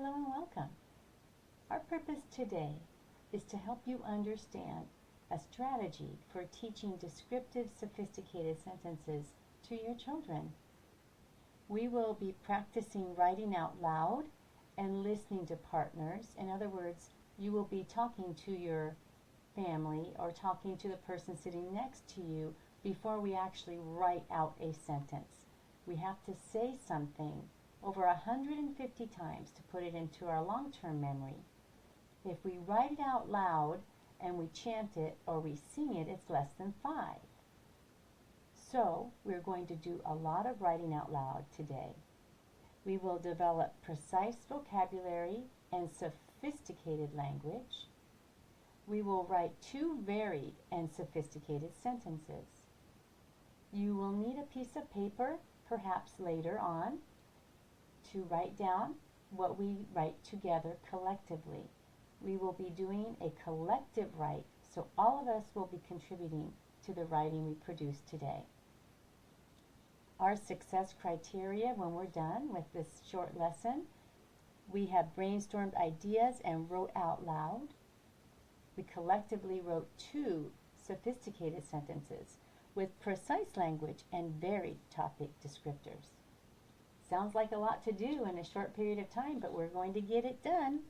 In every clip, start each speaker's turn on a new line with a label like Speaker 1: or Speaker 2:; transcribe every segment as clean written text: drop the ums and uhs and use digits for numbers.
Speaker 1: Hello and welcome. Our purpose today is to help you understand a strategy for teaching descriptive, sophisticated sentences to your children. We will be practicing writing out loud and listening to partners. In other words, you will be talking to your family or talking to the person sitting next to you before we actually write out a sentence. We have to say something over 150 times to put it into our long-term memory. If we write it out loud and we chant it or we sing it, it's less than 5. So we're going to do a lot of writing out loud today. We will develop precise vocabulary and sophisticated language. We will write 2 varied and sophisticated sentences. You will need a piece of paper, perhaps later on, to write down what we write together collectively. We will be doing a collective write, so all of us will be contributing to the writing we produce today. Our success criteria when we're done with this short lesson: we have brainstormed ideas and wrote out loud. We collectively wrote 2 sophisticated sentences with precise language and varied topic descriptors. Sounds like a lot to do in a short period of time, but we're going to get it done.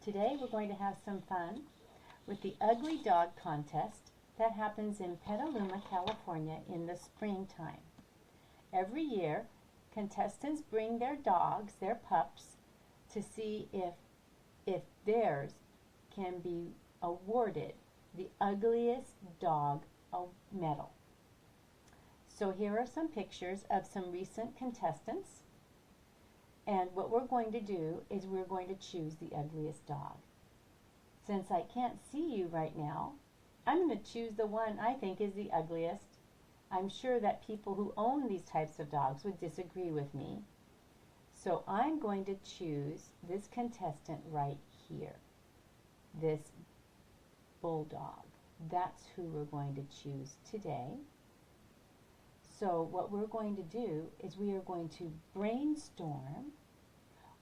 Speaker 1: Today we're going to have some fun with the Ugly Dog Contest that happens in Petaluma, California in the springtime. Every year, contestants bring their dogs, their pups, to see if theirs can be awarded the ugliest dog medal. So here are some pictures of some recent contestants. And what we're going to do is we're going to choose the ugliest dog. Since I can't see you right now, I'm going to choose the one I think is the ugliest. I'm sure that people who own these types of dogs would disagree with me. So I'm going to choose this contestant right here, this bulldog. That's who we're going to choose today. So what we're going to do is we are going to brainstorm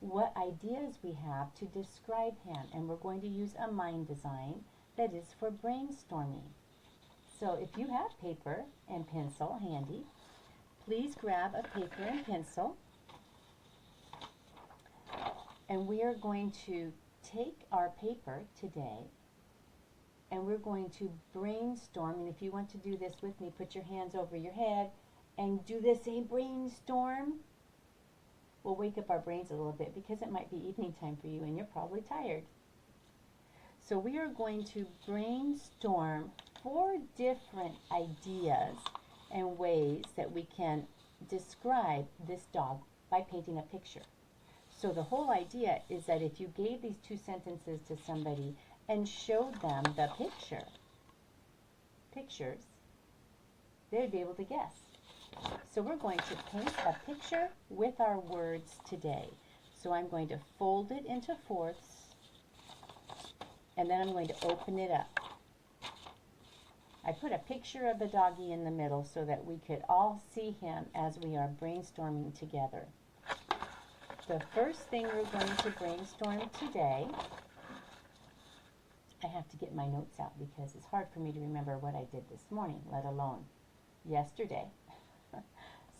Speaker 1: what ideas we have to describe him, and we're going to use a mind design that is for brainstorming. So if you have paper and pencil handy, please grab a paper and pencil, and we are going to take our paper today and we're going to brainstorm. And if you want to do this with me, put your hands over your head and do the same brainstorm. We'll wake up our brains a little bit because it might be evening time for you and you're probably tired. So we are going to brainstorm 4 different ideas and ways that we can describe this dog by painting a picture. So the whole idea is that if you gave these 2 sentences to somebody and showed them the pictures, they'd be able to guess. So we're going to paint a picture with our words today. So I'm going to fold it into 4ths, and then I'm going to open it up. I put a picture of the doggy in the middle so that we could all see him as we are brainstorming together. The first thing we're going to brainstorm today, I have to get my notes out because it's hard for me to remember what I did this morning, let alone yesterday.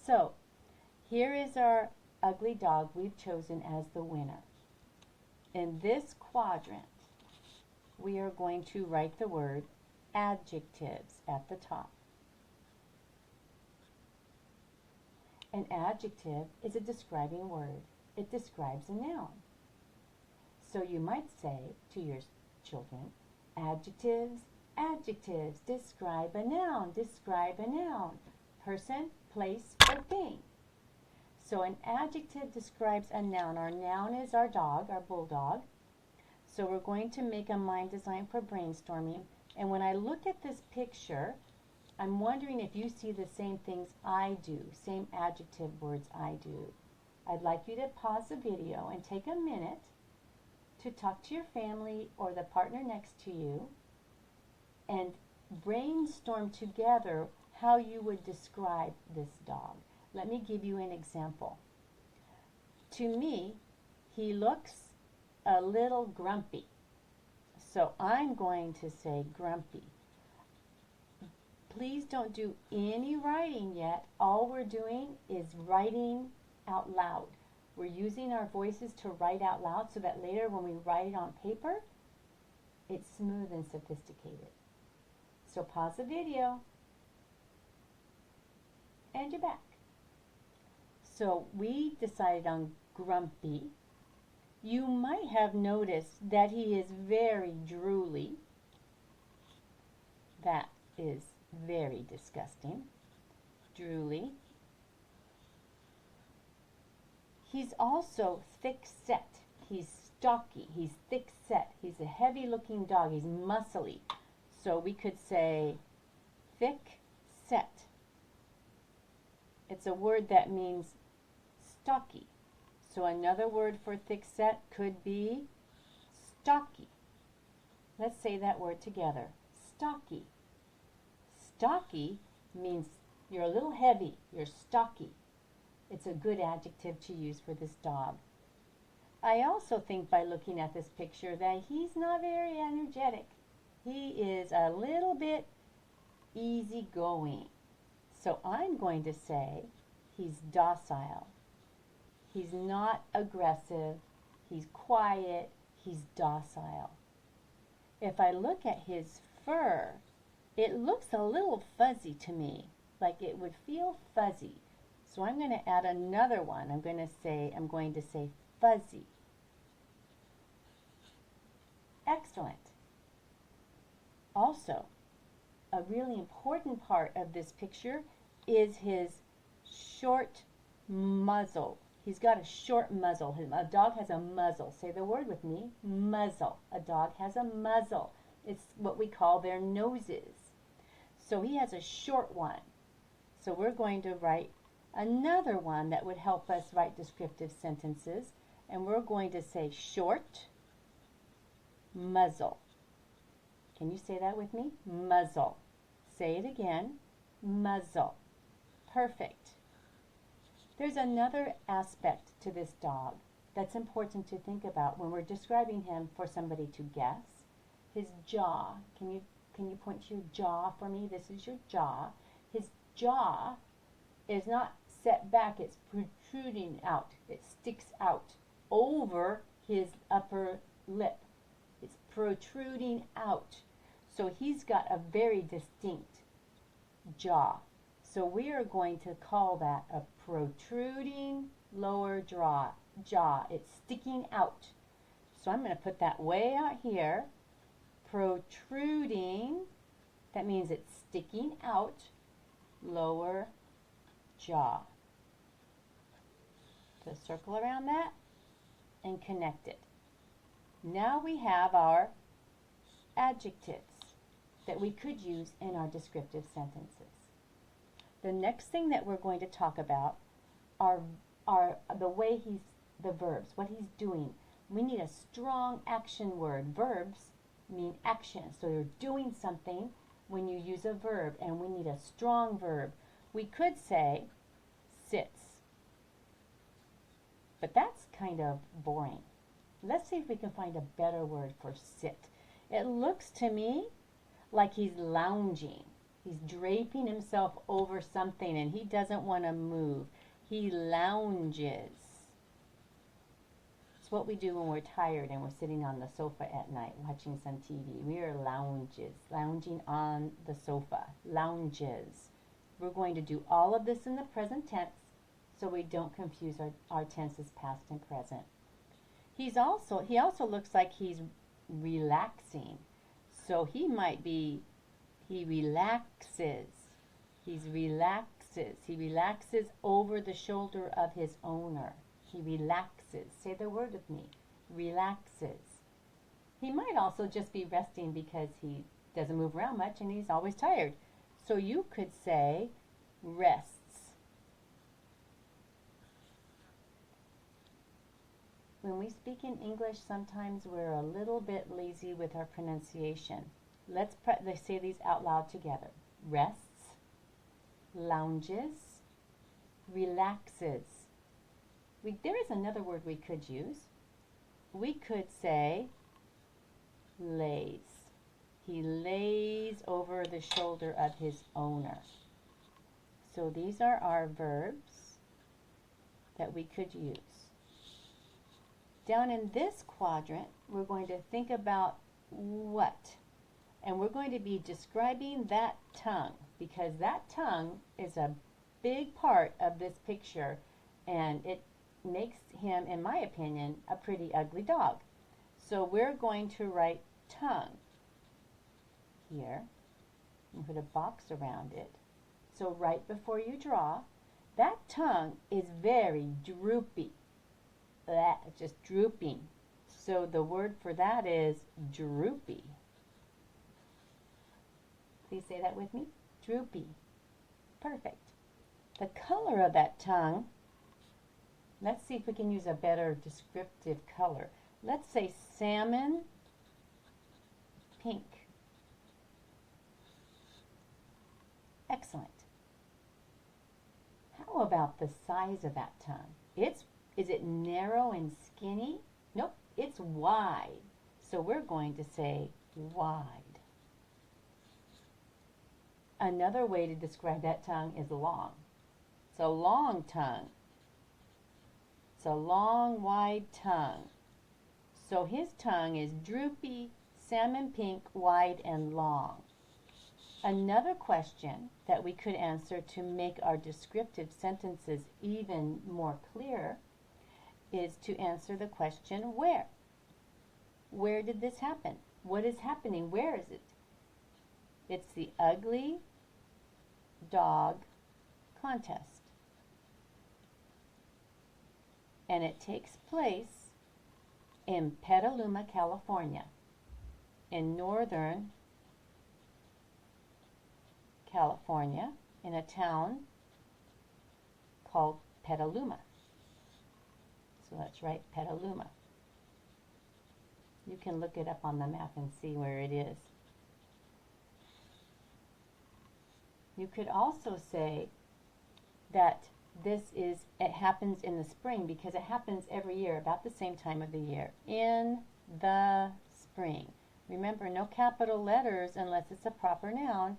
Speaker 1: So, here is our ugly dog we've chosen as the winner. In this quadrant, we are going to write the word adjectives at the top. An adjective is a describing word. It describes a noun. So you might say to your children, adjectives, adjectives, describe a noun, describe a noun. Person, place, or thing. So an adjective describes a noun. Our noun is our dog, our bulldog. So we're going to make a mind design for brainstorming. And when I look at this picture, I'm wondering if you see the same things I do, same adjective words I do. I'd like you to pause the video and take a minute to talk to your family or the partner next to you and brainstorm together how you would describe this dog. Let me give you an example. To me, he looks a little grumpy. So I'm going to say grumpy. Please don't do any writing yet. All we're doing is writing out loud. We're using our voices to write out loud so that later when we write it on paper, it's smooth and sophisticated. So pause the video and you're back. So we decided on grumpy. You might have noticed that he is very drooly. That is very disgusting. Drooly. He's also thick-set. He's stocky. He's thick-set. He's a heavy-looking dog. He's muscly. So we could say thick-set. It's a word that means stocky. So another word for thick-set could be stocky. Let's say that word together. Stocky. Stocky means you're a little heavy. You're stocky. It's a good adjective to use for this dog. I also think by looking at this picture that he's not very energetic. He is a little bit easygoing. So I'm going to say he's docile. He's not aggressive. He's quiet. He's docile. If I look at his fur, it looks a little fuzzy to me, like it would feel fuzzy. So I'm going to add another one. I'm going to say fuzzy. Excellent. Also, a really important part of this picture is his short muzzle. He's got a short muzzle. A dog has a muzzle. Say the word with me, muzzle. A dog has a muzzle. It's what we call their noses. So he has a short one. So we're going to write another one that would help us write descriptive sentences. And we're going to say short muzzle. Can you say that with me? Muzzle. Say it again. Muzzle. Perfect. There's another aspect to this dog that's important to think about when we're describing him for somebody to guess. His jaw. Can you point to your jaw for me? This is your jaw. His jaw is not set back. It's protruding out. It sticks out over his upper lip. It's protruding out. So he's got a very distinct jaw. So we are going to call that a protruding lower jaw. It's sticking out. So I'm going to put that way out here. Protruding, that means it's sticking out, lower jaw. Put a circle around that and connect it. Now we have our adjectives that we could use in our descriptive sentences. The next thing that we're going to talk about are the verbs, what he's doing. We need a strong action word. Verbs mean action. So you're doing something when you use a verb, and we need a strong verb. We could say sits, but that's kind of boring. Let's see if we can find a better word for sit. It looks to me like he's lounging. He's draping himself over something and he doesn't want to move. He lounges. It's what we do when we're tired and we're sitting on the sofa at night watching some TV. We are lounging on the sofa. Lounges. We're going to do all of this in the present tense so we don't confuse our tenses past and present. He also looks like he's relaxing. So he might be, he relaxes. He relaxes over the shoulder of his owner. He relaxes. Say the word with me. Relaxes. He might also just be resting because he doesn't move around much and he's always tired. So you could say rests. When we speak in English, sometimes we're a little bit lazy with our pronunciation. Let's say these out loud together. Rests, lounges, relaxes. There is another word we could use. we could say lays. He lays over the shoulder of his owner. So these are our verbs that we could use. Down in this quadrant, we're going to think about what? And we're going to be describing that tongue, because that tongue is a big part of this picture, and it makes him, in my opinion, a pretty ugly dog. So we're going to write tongue here and put a box around it. So right before you draw, that tongue is very droopy. Just drooping. So the word for that is droopy. Please say that with me. Droopy. Perfect. The color of that tongue, let's see if we can use a better descriptive color. Let's say salmon pink. Excellent. How about the size of that tongue? Is it narrow and skinny? Nope, it's wide. So we're going to say wide. Another way to describe that tongue is long. It's a long tongue. It's a long, wide tongue. So his tongue is droopy, salmon pink, wide, and long. Another question that we could answer to make our descriptive sentences even more clear is to answer the question where. Where did this happen? What is happening? Where is it? It's the ugly dog contest. And it takes place in Petaluma, California, in northern California, in a town called Petaluma. So that's right, Petaluma. You can look it up on the map and see where it is. You could also say that it happens in the spring, because it happens every year about the same time of the year. In the spring. Remember, no capital letters unless it's a proper noun.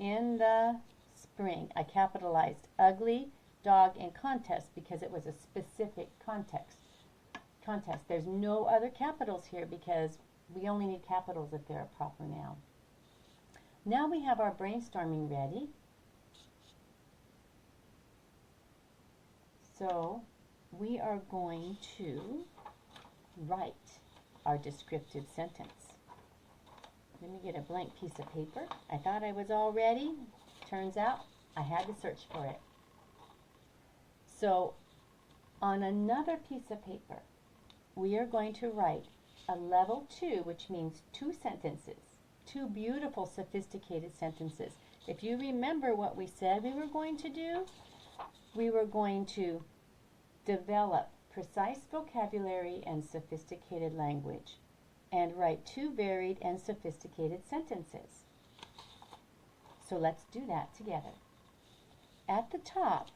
Speaker 1: In the spring. I capitalized ugly dog and contest because it was a specific contest. There's no other capitals here because we only need capitals if they're a proper noun. Now we have our brainstorming ready. So we are going to write our descriptive sentence. Let me get a blank piece of paper. I thought I was all ready. Turns out I had to search for it. So on another piece of paper, we are going to write a level 2, which means 2 sentences. 2 beautiful, sophisticated sentences. If you remember what we said we were going to do, we were going to develop precise vocabulary and sophisticated language, and write 2 varied and sophisticated sentences. So let's do that together. At the top,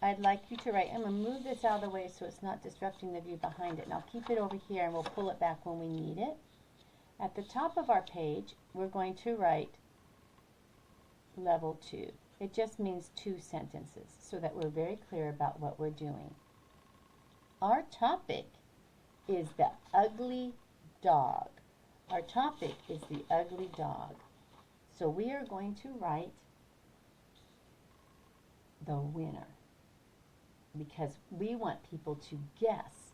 Speaker 1: I'd like you to write, I'm going to move this out of the way so it's not disrupting the view behind it, and I'll keep it over here and we'll pull it back when we need it. At the top of our page, we're going to write level 2. It just means 2 sentences so that we're very clear about what we're doing. Our topic is the ugly dog. Our topic is the ugly dog. So we are going to write the winner, because we want people to guess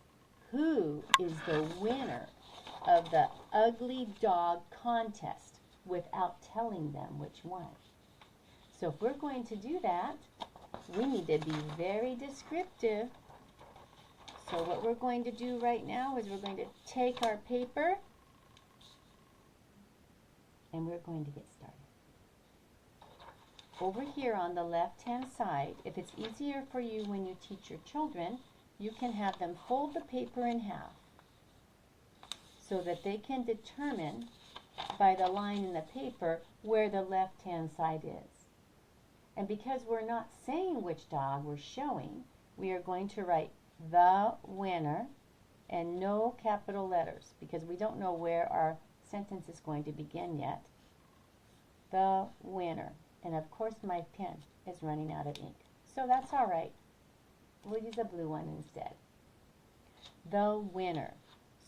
Speaker 1: who is the winner of the ugly dog contest without telling them which one. So if we're going to do that, we need to be very descriptive. So what we're going to do right now is we're going to take our paper and we're going to get started. Over here on the left-hand side, if it's easier for you when you teach your children, you can have them fold the paper in half so that they can determine by the line in the paper where the left-hand side is. And because we're not saying which dog we're showing, we are going to write the winner and no capital letters because we don't know where our sentence is going to begin yet. The winner. And of course my pen is running out of ink. So that's all right. We'll use a blue one instead. The winner.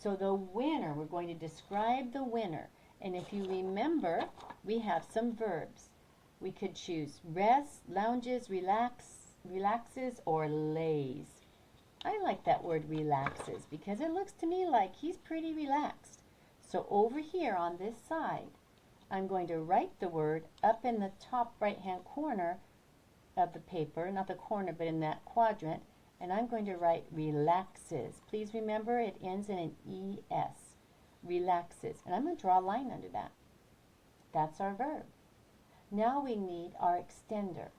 Speaker 1: So the winner, we're going to describe the winner. And if you remember, we have some verbs. We could choose rests, lounges, relaxes, or lays. I like that word relaxes because it looks to me like he's pretty relaxed. So over here on this side, I'm going to write the word up in the top right-hand corner of the paper, not the corner, but in that quadrant, and I'm going to write relaxes. Please remember it ends in an ES. Relaxes. And I'm going to draw a line under that. That's our verb. Now we need our extender.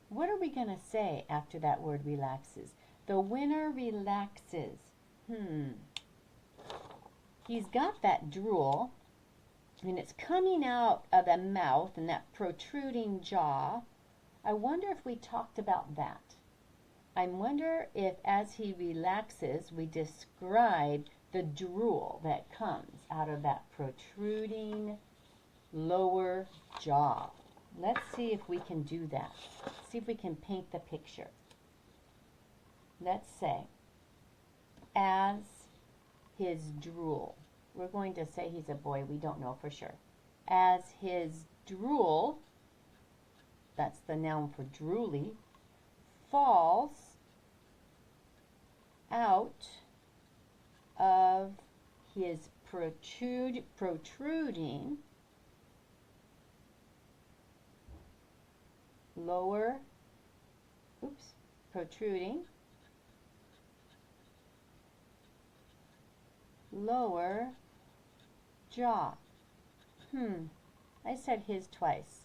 Speaker 1: What are we going to say after that word relaxes? The winner relaxes. He's got that drool, and it's coming out of the mouth and that protruding jaw. I wonder if we talked about that. I wonder if as he relaxes, we describe the drool that comes out of that protruding lower jaw. Let's see if we can do that. See if we can paint the picture. Let's say, as his drool. We're going to say he's a boy. We don't know for sure. As his drool, that's the noun for drooly, falls out of his protruding lower, protruding lower jaw. I said his twice.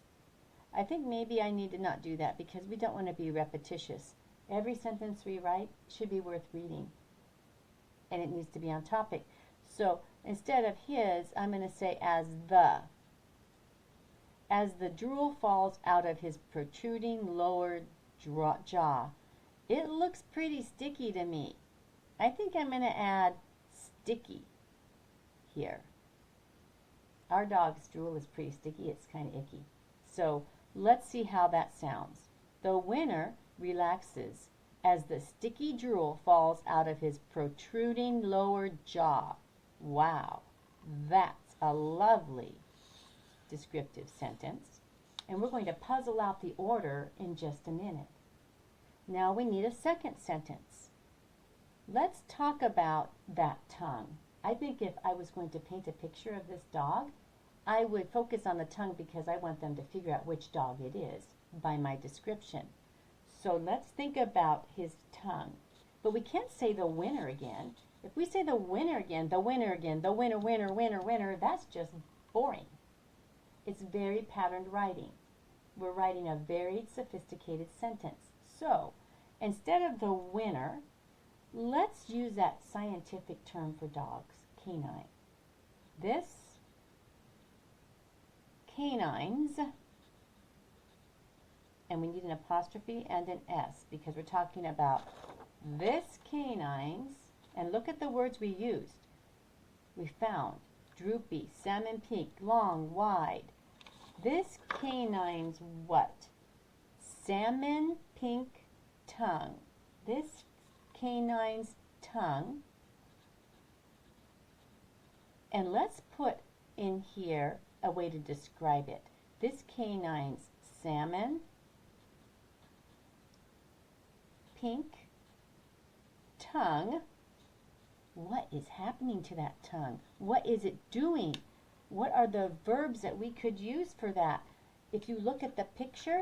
Speaker 1: I think maybe I need to not do that because we don't want to be repetitious. Every sentence we write should be worth reading, and it needs to be on topic. So instead of his, I'm going to say as the drool falls out of his protruding lower jaw. It looks pretty sticky to me. I think I'm going to add sticky here. Our dog's drool is pretty sticky. It's kind of icky. So let's see how that sounds. The winner relaxes as the sticky drool falls out of his protruding lower jaw. Wow, that's a lovely descriptive sentence. And we're going to puzzle out the order in just a minute. Now we need a second sentence. Let's talk about that tongue. I think if I was going to paint a picture of this dog, I would focus on the tongue because I want them to figure out which dog it is by my description. So let's think about his tongue. But we can't say the winner again. If we say the winner again, the winner again, the winner, winner, winner, winner, that's just boring. It's very patterned writing. We're writing a very sophisticated sentence. So instead of the winner, let's use that scientific term for dogs, canine. This canines, and we need an apostrophe and an S because we're talking about this canines, and look at the words we used. We found droopy, salmon pink, long, wide. This canine's what? Salmon pink tongue. This canine's tongue. And let's put in here a way to describe it. This canine's salmon pink tongue. What is happening to that tongue? What is it doing? What are the verbs that we could use for that? If you look at the picture,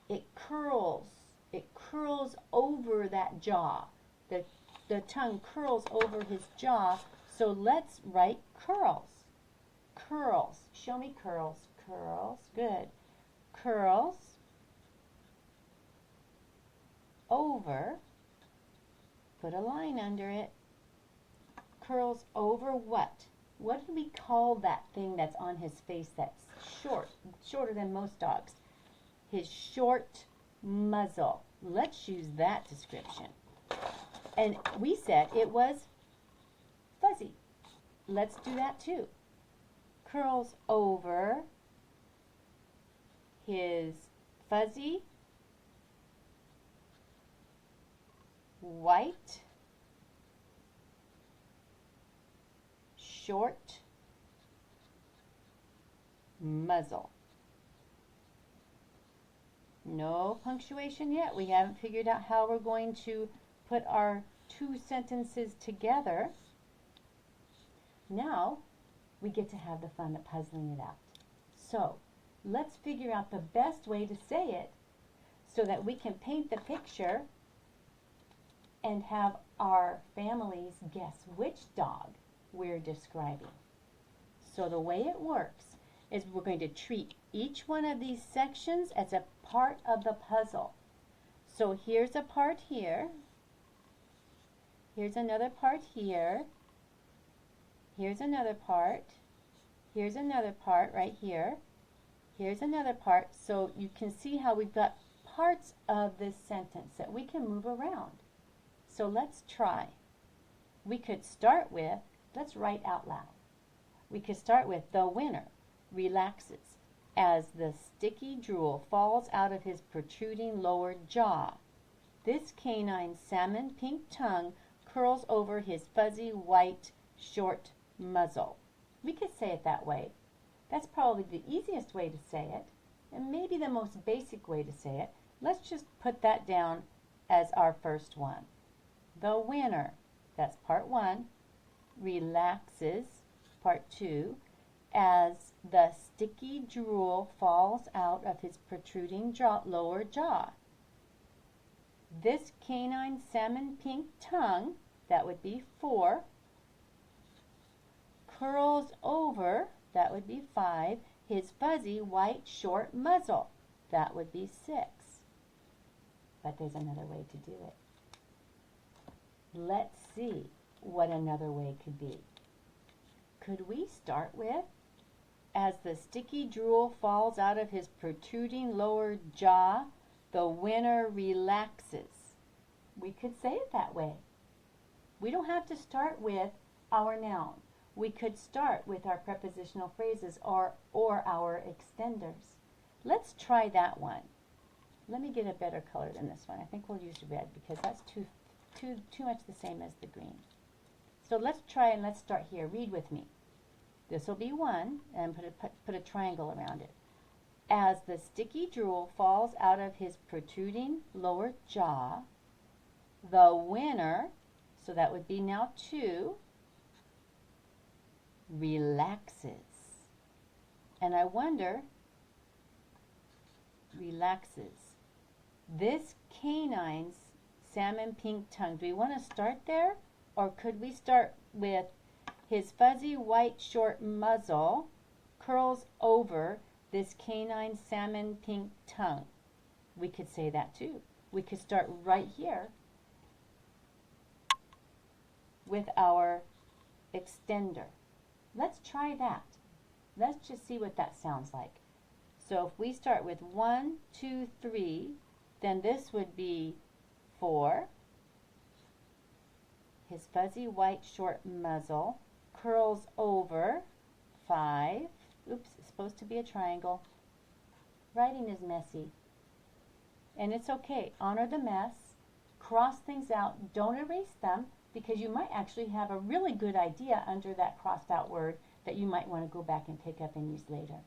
Speaker 1: it curls. It curls over that jaw. The tongue curls over his jaw. So let's write curls. Curls. Show me curls. Curls. Good. Curls over. Put a line under it. Curls over what? What do we call that thing that's on his face that's short, shorter than most dogs? His short muzzle. Let's use that description. And we said it was fuzzy. Let's do that too. Curls over his fuzzy white short muzzle. No punctuation yet. We haven't figured out how we're going to put our two sentences together. Now we get to have the fun of puzzling it out. So let's figure out the best way to say it so that we can paint the picture and have our families guess which dog we're describing. So the way it works is we're going to treat each one of these sections as a part of the puzzle. So here's a part here. Here's another part here. Here's another part. Here's another part right here. Here's another part. So you can see how we've got parts of this sentence that we can move around. So let's try. We could start with, let's write out loud. We could start with the winner relaxes as the sticky drool falls out of his protruding lower jaw. This canine's salmon pink tongue curls over his fuzzy white short muzzle. We could say it that way. That's probably the easiest way to say it, and maybe the most basic way to say it. Let's just put that down as our first one. The winner, that's part one, relaxes, part two, as the sticky drool falls out of his protruding lower jaw. This canine salmon pink tongue, that would be 4, curls over, that would be 5, his fuzzy white short muzzle, that would be 6. But there's another way to do it. Let's see what another way could be. Could we start with, as the sticky drool falls out of his protruding lower jaw, the winner relaxes. We could say it that way. We don't have to start with our noun. We could start with our prepositional phrases or our extenders. Let's try that one. Let me get a better color than this one. I think we'll use red because that's too much the same as the green. So let's try and let's start here. Read with me. This will be 1, and put a triangle around it. As the sticky drool falls out of his protruding lower jaw, the winner, so that would be now 2, relaxes. And I wonder, relaxes. This canine's salmon pink tongue, do we want to start there? Or could we start with his fuzzy white short muzzle curls over this canine salmon pink tongue? We could say that too. We could start right here with our extender. Let's try that. Let's just see what that sounds like. So if we start with 1, 2, 3, then this would be 4. His fuzzy white short muzzle curls over 5. Oops, it's supposed to be a triangle. Writing is messy. And it's okay. Honor the mess. Cross things out. Don't erase them because you might actually have a really good idea under that crossed out word that you might want to go back and pick up and use later.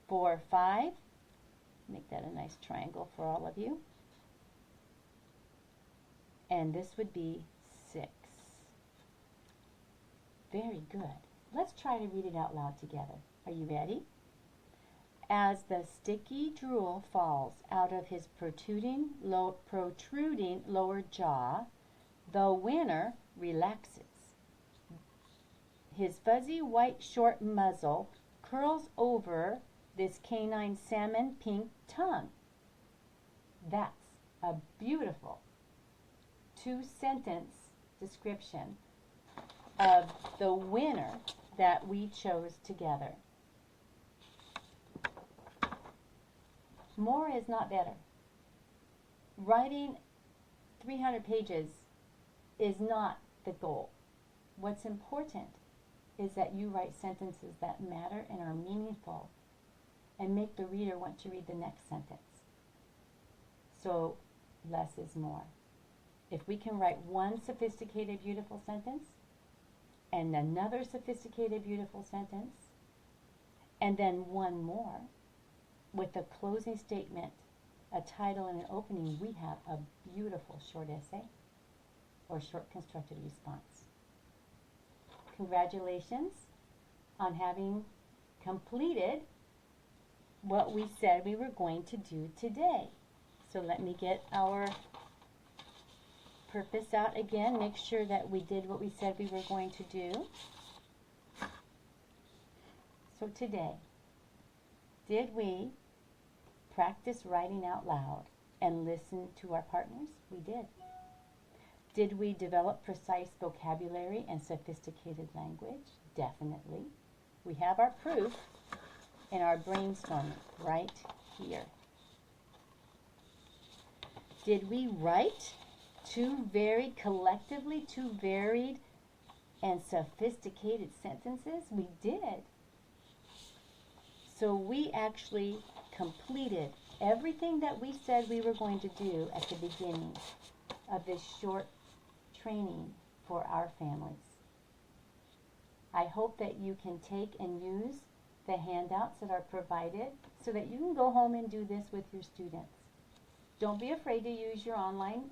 Speaker 1: 4, 5. Make that a nice triangle for all of you. And this would be 6. Very good. Let's try to read it out loud together. Are you ready? As the sticky drool falls out of his protruding lower jaw, the winner relaxes. His fuzzy white short muzzle curls over this canine salmon pink tongue. That's a beautiful 2-sentence description of the winner that we chose together. More is not better. Writing 300 pages is not the goal. What's important is that you write sentences that matter and are meaningful and make the reader want to read the next sentence. So less is more. If we can write one sophisticated, beautiful sentence and another sophisticated, beautiful sentence and then one more with a closing statement, a title, and an opening, we have a beautiful short essay or short constructed response. Congratulations on having completed what we said we were going to do today. So let me get our purpose out again. Make sure that we did what we said we were going to do. So today, did we practice writing out loud and listen to our partners? We did. Did we develop precise vocabulary and sophisticated language? Definitely. We have our proof in our brainstorming right here. Did we write two varied and sophisticated sentences? We did. So we actually completed everything that we said we were going to do at the beginning of this short training for our families. I hope that you can take and use the handouts that are provided so that you can go home and do this with your students. Don't be afraid to use your online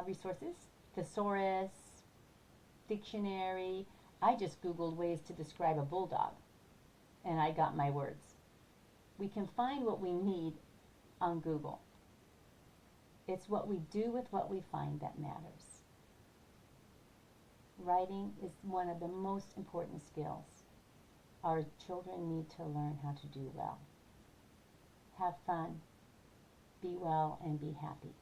Speaker 1: resources, thesaurus, dictionary. I just Googled ways to describe a bulldog and I got my words. We can find what we need on Google. It's what we do with what we find that matters. Writing is one of the most important skills our children need to learn how to do well. Have fun, be well, and be happy.